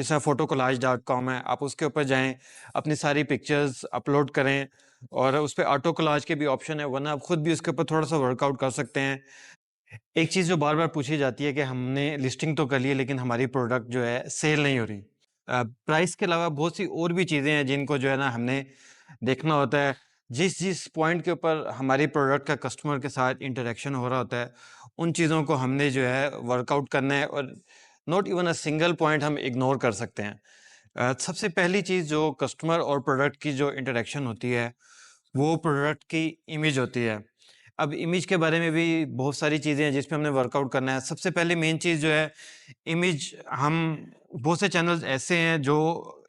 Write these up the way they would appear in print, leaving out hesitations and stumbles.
जैसा photocollage.com है, आप उसके ऊपर जाएँ, अपनी सारी पिक्चर्स अपलोड करें और उस पे ऑटो कोलाज के भी ऑप्शन है, वरना आप खुद भी उसके ऊपर थोड़ा-सा वर्कआउट कर सकते हैं। एक चीज़ जो बार-बार पूछी जाती है कि हमने लिस्टिंग तो कर ली है, लेकिन हमारी प्रोडक्ट जो है सेल नहीं हो रही। प्राइस के अलावा बहुत सी और भी चीज़ें हैं जिनको जो है ना हमने देखना होता है। जिस-जिस पॉइंट के ऊपर हमारी प्रोडक्ट का कस्टमर के साथ इंटरैक्शन हो रहा होता है, उन चीज़ों को हमने जो है वर्कआउट करना है और not even a single point हम इग्नोर कर सकते हैं। सबसे पहली चीज़ जो कस्टमर और प्रोडक्ट की जो इंटरैक्शन होती है, वो प्रोडक्ट की इमेज होती है। अब इमेज के बारे में भी बहुत सारी चीज़ें हैं जिसपे हमने वर्कआउट करना है। सबसे पहले मेन चीज़ जो है इमेज हम बहुत से चैनल्स ऐसे हैं जो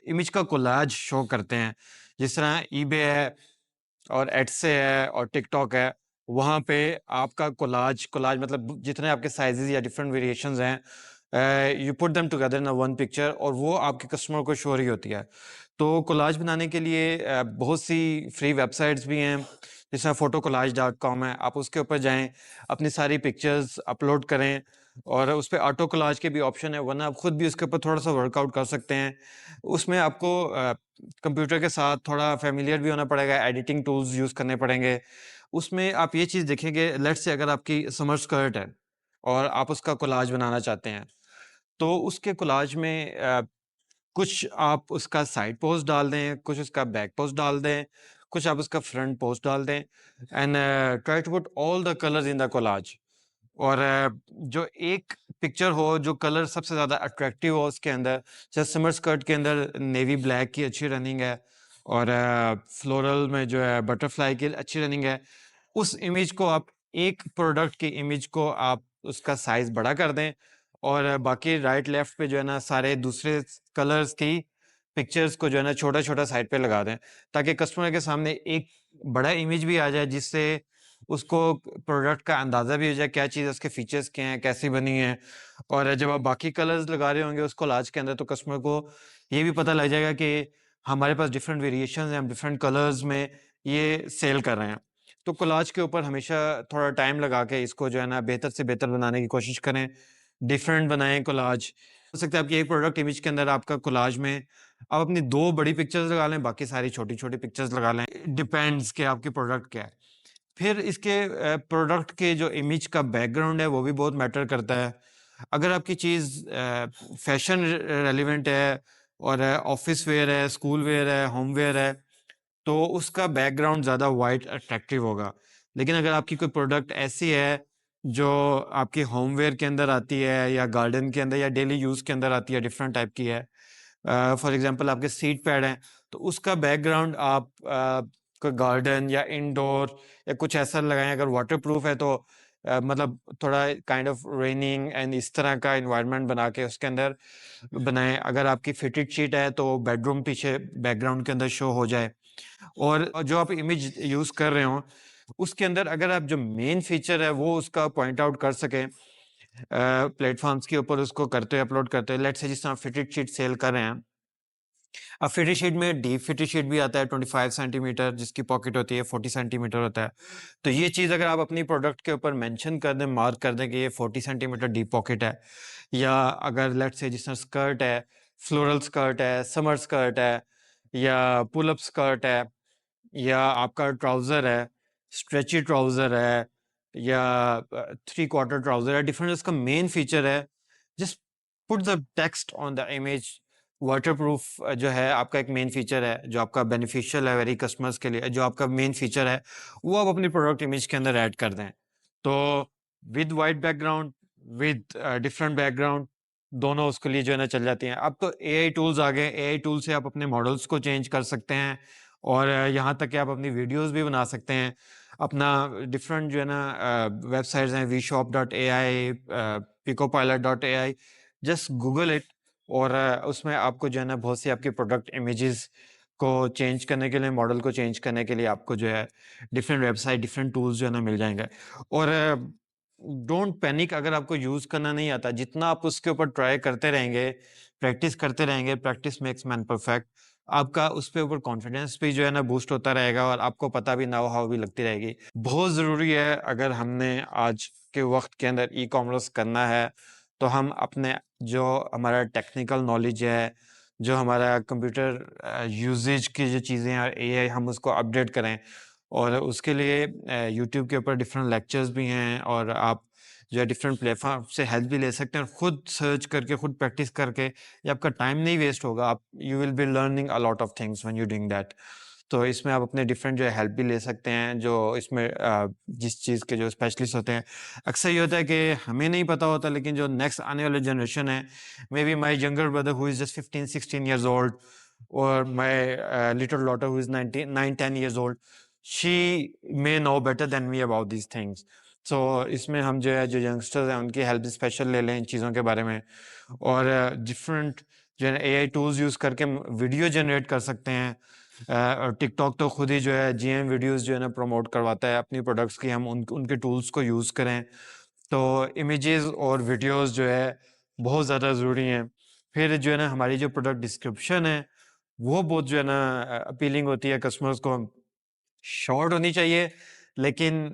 इमेज का कोलाज शो करते हैं। जिस तरह ईबे है और एडसे है और टिकटॉक है, वहाँ पे आपका कोलाज कोलाज मतलब जितने आपके साइज़ेज़ या डिफरेंट वेरिएशंस हैं you put them together in a one picture और वो आपके कस्टमर को शो हो रही होती है। तो कोलाज बनाने के लिए बहुत सी फ्री वेबसाइट्स भी हैं, जैसे photocollage.com है, आप उसके ऊपर जाएँ, अपनी सारी पिक्चर्स अपलोड करें और उस पे ऑटो कोलाज के भी ऑप्शन है, वरना आप खुद भी उसके ऊपर थोड़ा-सा वर्कआउट कर सकते हैं। उसमें आपको कंप्यूटर के साथ थोड़ा फ़ैमिलियर भी होना पड़ेगा, एडिटिंग टूल्स यूज़ करने पड़ेंगे। उसमें आप ये चीज़ देखेंगे, लेट्स से अगर आपकी समर स्कर्ट है और आप उसका कोलाज बनाना चाहते हैं, तो उसके कोलाज में कुछ आप उसका साइड पोस्ट डाल दें, कुछ उसका बैक पोस्ट डाल दें, कुछ आप उसका फ्रंट पोस्ट डाल दें and try to put all the colours in the collage और जो एक पिक्चर हो जो कलर सबसे ज़्यादा अट्रैक्टिव हो उसके अंदर, जैसे समर स्कर्ट के अंदर नेवी ब्लैक की अच्छी रनिंग है और फ्लोरल में जो है बटरफ्लाई की अच्छी रनिंग है। उस इमेज को आप एक प्रोडक्ट की इमेज को आप उसका साइज़ बड़ा कर दें और बाकी राइट लेफ्ट पे जो है ना सारे दूसरे कलर्स की पिक्चर्स को जो है ना छोटा-छोटा साइड पे लगा दें, ताकि कस्टमर के सामने एक बड़ा इमेज भी आ जाए जिससे उसको प्रोडक्ट का अंदाज़ा भी हो जाए, क्या चीज़ है, उसके फीचर्स क्या हैं, कैसी बनी है और जब आप बाकी कलर्स लगा रहे होंगे उस कोलाज के अंदर तो कस्टमर को ये भी पता लग जाएगा कि हमारे पास डिफरेंट वेरिएशंस हैं, हम डिफरेंट कलर्स में ये सेल कर रहे हैं। तो कोलाज के ऊपर हमेशा थोड़ा टाइम लगा के इसको जो है ना बेहतर से बेहतर बनाने की कोशिश करें। डिफरेंट बनाएँ कोलाज। हो सकता है आपकी एक प्रोडक्ट इमेज के अंदर आपका कोलाज में आप अपनी 2 बड़ी पिक्चर्स लगा लें, बाकी सारी छोटी-छोटी पिक्चर्स लगा लें। डिपेंड्स कि आपकी प्रोडक्ट क्या है। फिर इसके प्रोडक्ट के जो इमेज का बैकग्राउंड है वो भी बहुत मैटर करता है। अगर आपकी चीज़ फैशन रेलेवेंट है और ऑफ़िस वियर है, स्कूल वियर है, होम वियर है, तो उसका बैकग्राउंड ज़्यादा वाइट अट्रैक्टिव होगा। लेकिन अगर आपकी कोई प्रोडक्ट ऐसी है जो आपके होम वियर के अंदर आती है या गार्डन के अंदर या डेली यूज़ के अंदर आती है, डिफरेंट टाइप की है। फॉर एग्ज़ाम्पल आपके सीट पैड हैं, तो उसका बैकग्राउंड आप कोई गार्डन या इंडोर या कुछ ऐसा लगाएँ अगर वाटरप्रूफ है तो मतलब थोड़ा काइंड ऑफ रेनिंग एंड इस तरह का एनवायरनमेंट बना के उसके अंदर बनाएँ। अगर आपकी फिटेड शीट है तो बेडरूम पीछे बैकग्राउंड के अंदर शो हो जाए। और जो आप इमेज यूज़ कर रहे हो, उसके अंदर अगर आप जो मेन फीचर है वो उसका पॉइंट आउट कर सकें प्लेटफ़ॉर्म्स के ऊपर उसको करते हुए अपलोड करते हुए लेट्स से जिस तरह फिटेड शीट सेल कर रहे हैं। अब फिटेड शीट में डीप फिटेड शीट भी आता है 25 सेंटीमीटर जिसकी पॉकेट होती है 40 सेंटीमीटर होता है। तो ये चीज़ अगर आप अपनी प्रोडक्ट के ऊपर मेंशन कर दें, मार्क कर दें कि ये 40 सेंटीमीटर डीप पॉकेट है या अगर लेट्स से जिस तरह स्कर्ट है, फ्लोरल स्कर्ट है, समर स्कर्ट है या पुल अप स्कर्ट है या आपका ट्राउज़र है, स्ट्रेची ट्राउज़र है या थ्री क्वार्टर ट्राउज़र है, डिफरेंट उसका मेन फीचर है। Just put the text on the image waterproof जो है आपका एक मेन फीचर है, जो आपका बेनिफिशियल है वेरी कस्टमर्स के लिए, जो आपका मेन फीचर है, वो आप अपनी प्रोडक्ट इमेज के अंदर ऐड कर दें। तो with white background, with different background, दोनों उसके लिए जो है ना चल जाती हैं। अब तो एआई टूल्स आ गए, एआई टूल से आप अपने मॉडल्स को चेंज कर सकते हैं और यहाँ तक कि आप अपनी वीडियोज़ भी बना सकते हैं। अपना डिफरेंट जो है ना वेबसाइट्स हैं vshop.ai picopilot.ai just Google it और उसमें आपको जो है ना बहुत सी आपकी प्रोडक्ट इमेजेस को चेंज करने के लिए, मॉडल को चेंज करने के लिए आपको जो है डिफरेंट वेबसाइट, डिफरेंट टूल्स जो है ना मिल जाएँगे और डोंट पैनिक अगर आपको यूज़ करना नहीं आता, जितना आप उसके ऊपर ट्राई करते रहेंगे, प्रैक्टिस करते रहेंगे, प्रैक्टिस मेक्स मैन परफेक्ट। आपका उस पे ऊपर कॉन्फिडेंस भी जो है ना बूस्ट होता रहेगा और आपको पता भी नाउ-हाउ भी लगती रहेगी। बहुत ज़रूरी है अगर हमने आज के वक़्त के अंदर ई-कॉमर्स करना है, तो हम अपने जो हमारा टेक्निकल नॉलेज है, जो हमारा कंप्यूटर यूसेज की जो चीज़ें हैं एआई हम उसको अपडेट करें और उसके लिए यूट्यूब के ऊपर डिफरेंट लेक्चर्स भी हैं और आप जो है डिफरेंट प्लेटफॉर्म से हेल्प भी ले सकते हैं और खुद सर्च करके खुद प्रैक्टिस करके ये आपका टाइम नहीं वेस्ट होगा। आप you will be learning a lot of things when you doing that. तो इसमें आप अपने डिफरेंट जो है हेल्प भी ले सकते हैं जो इसमें जिस चीज़ के जो स्पेशलिस्ट होते हैं। अक्सर ये होता है कि हमें नहीं पता होता लेकिन जो नेक्स्ट आने वाली जनरेशन है, maybe my younger brother who is just 15-16 years old और my little daughter who is 9-10 years old, she may know better than me about these things. So इसमें हम जो है जो यंगस्टर्स हैं उनकी हेल्प स्पेशल ले लें इन चीज़ों के बारे में और डिफरेंट जो है एआई टूल्स यूज़ करके वीडियो जनरेट कर सकते हैं। और टिकटॉक तो खुद ही जो है जीएम वीडियोस जो है ना प्रमोट करवाता है अपनी प्रोडक्ट्स की, हम उनके टूल्स को यूज़ करें तो इमेजेस और वीडियोस जो है बहुत ज़्यादा ज़रूरी हैं। फिर जो है ना हमारी जो प्रोडक्ट डिस्क्रिप्शन है वो बहुत जो है ना अपीलिंग होती है कस्टमर्स को। शॉर्ट होनी चाहिए लेकिन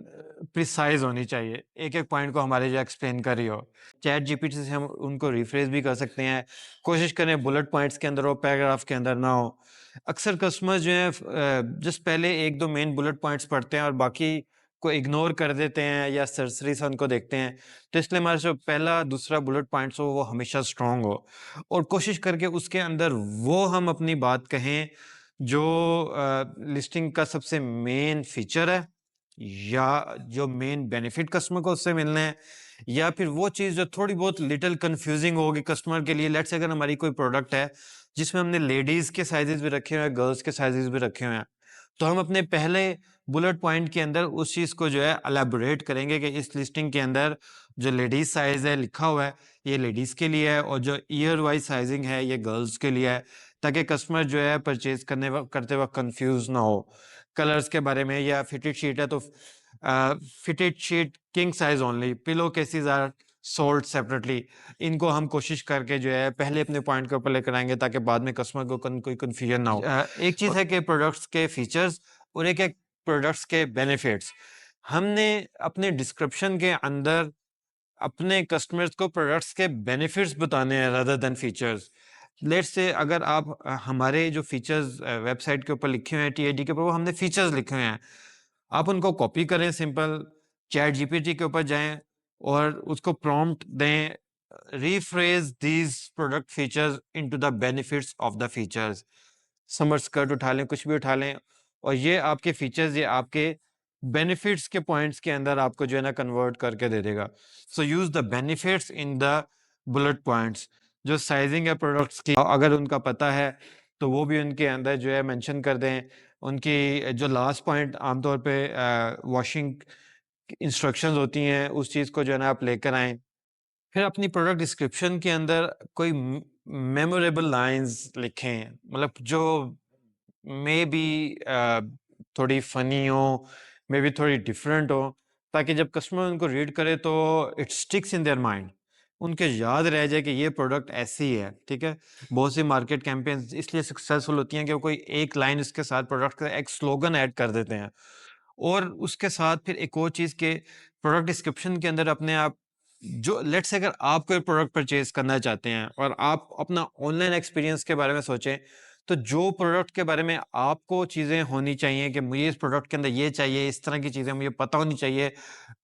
प्रिसाइज होनी चाहिए, एक-एक पॉइंट को हमारे जो एक्सप्लेन कर रही हो। चैट जीपीटी से हम उनको रिफ्रेश भी कर सकते हैं, कोशिश करें बुलेट पॉइंट्स के अंदर हो, पैराग्राफ के अंदर ना हो। अक्सर कस्टमर्स जो हैं जस्ट पहले 1-2 मेन बुलेट पॉइंट्स पढ़ते हैं और बाकी को इग्नोर कर देते हैं या सरसरी सा उनको देखते हैं। तो इसलिए हमारा जो पहला, दूसरा बुलेट पॉइंट्स हो वो हमेशा स्ट्रॉन्ग हो और कोशिश करके उसके अंदर वो हम अपनी बात कहें जो लिस्टिंग का सबसे मेन फीचर है या जो मेन बेनिफिट कस्टमर को उससे मिलने हैं या फिर वो चीज़ जो थोड़ी बहुत लिटिल कंफ्यूजिंग होगी कस्टमर के लिए। लेट्स से अगर हमारी कोई प्रोडक्ट है जिसमें हमने लेडीज़ के साइजेस भी रखे हुए हैं, गर्ल्स के साइजेस भी रखे हुए हैं, तो हम अपने पहले बुलेट पॉइंट के अंदर उस चीज़ को जो है एलैबोरेट करेंगे कि इस लिस्टिंग के अंदर जो लेडीज़ साइज़ है लिखा हुआ है, ये लेडीज़ के लिए है और जो ईयर वाइज साइजिंग है ये गर्ल्स के लिए है, ताकि कस्टमर जो है परचेज़ करते वक़्त कन्फ्यूज़ ना हो। कलर्स के बारे में या फिटेड शीट है तो fitted sheet king size only, pillow cases are sold separately. इनको हम कोशिश करके जो है पहले अपने पॉइंट के ऊपर लेकर आएँगे ताकि बाद में कस्टमर को कोई कन्फ्यूजन ना हो। एक चीज़ है कि प्रोडक्ट्स के फीचर्स और एक है प्रोडक्ट्स के बेनिफिट्स। हमने अपने डिस्क्रिप्शन के अंदर अपने कस्टमर्स को प्रोडक्ट्स के बेनिफिट्स बताने हैं rather than features. Let's say अगर आप हमारे जो फीचर्स वेबसाइट के ऊपर लिखे हुए हैं टीएडी के ऊपर वो हमने फीचर्स लिखे हुए हैं, आप उनको कॉपी करें सिंपल, चैट जीपीटी के ऊपर जाएं और उसको प्रॉम्प्ट दें, rephrase these product features into the benefits of the features. Summer skirt उठा लें, कुछ भी उठा लें और ये आपके फीचर्स ये आपके बेनिफिट्स के पॉइंट्स के अंदर आपको जो है ना कन्वर्ट करके दे देगा। So use the benefits in the bullet points. जो साइजिंग है प्रोडक्ट्स की अगर उनका पता है तो वो भी उनके अंदर जो है मेंशन कर दें। उनकी जो लास्ट पॉइंट आमतौर पे वॉशिंग इंस्ट्रक्शंस होती हैं उस चीज़ को जो है ना आप लेकर आएँ। फिर अपनी प्रोडक्ट डिस्क्रिप्शन के अंदर कोई मेमोरेबल लाइन्स लिखें, मतलब जो मे बी थोड़ी फ़नी हो, मे बी थोड़ी डिफरेंट हो, ताकि जब कस्टमर उनको रीड करे तो it sticks in their mind. उनके याद रह जाए कि ये प्रोडक्ट ऐसी है, ठीक है? बहुत सी मार्केट कैंपेन्स इसलिए सक्सेसफुल होती हैं कि वो कोई एक लाइन इसके साथ प्रोडक्ट का एक स्लोगन ऐड कर देते हैं और उसके साथ फिर एक और चीज़ के प्रोडक्ट डिस्क्रिप्शन के अंदर अपने आप जो लेट्स से अगर आप कोई प्रोडक्ट परचेज़ करना चाहते हैं और आप अपना ऑनलाइन एक्सपीरियंस के बारे में सोचें, तो जो प्रोडक्ट के बारे में आपको चीज़ें होनी चाहिए कि मुझे इस प्रोडक्ट के अंदर ये चाहिए, इस तरह की चीज़ें मुझे पता होनी चाहिए।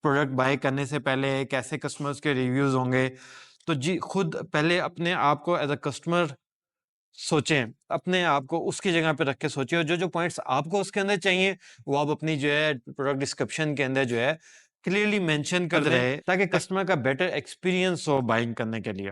प्रोडक्ट बाय करने से पहले कैसे कस्टमर्स के रिव्यूज़ होंगे। तो जी, खुद पहले अपने आप को एज़ अ कस्टमर सोचें, अपने आप को उसकी जगह पे रख के सोचिए और जो-जो पॉइंट्स आपको उसके अंदर चाहिए, वो आप अपनी जो है प्रोडक्ट डिस्क्रिप्शन के अंदर जो है क्लियरली मेंशन कर दें, ताकि कस्टमर का बेटर एक्सपीरियंस हो बाइंग करने के लिए।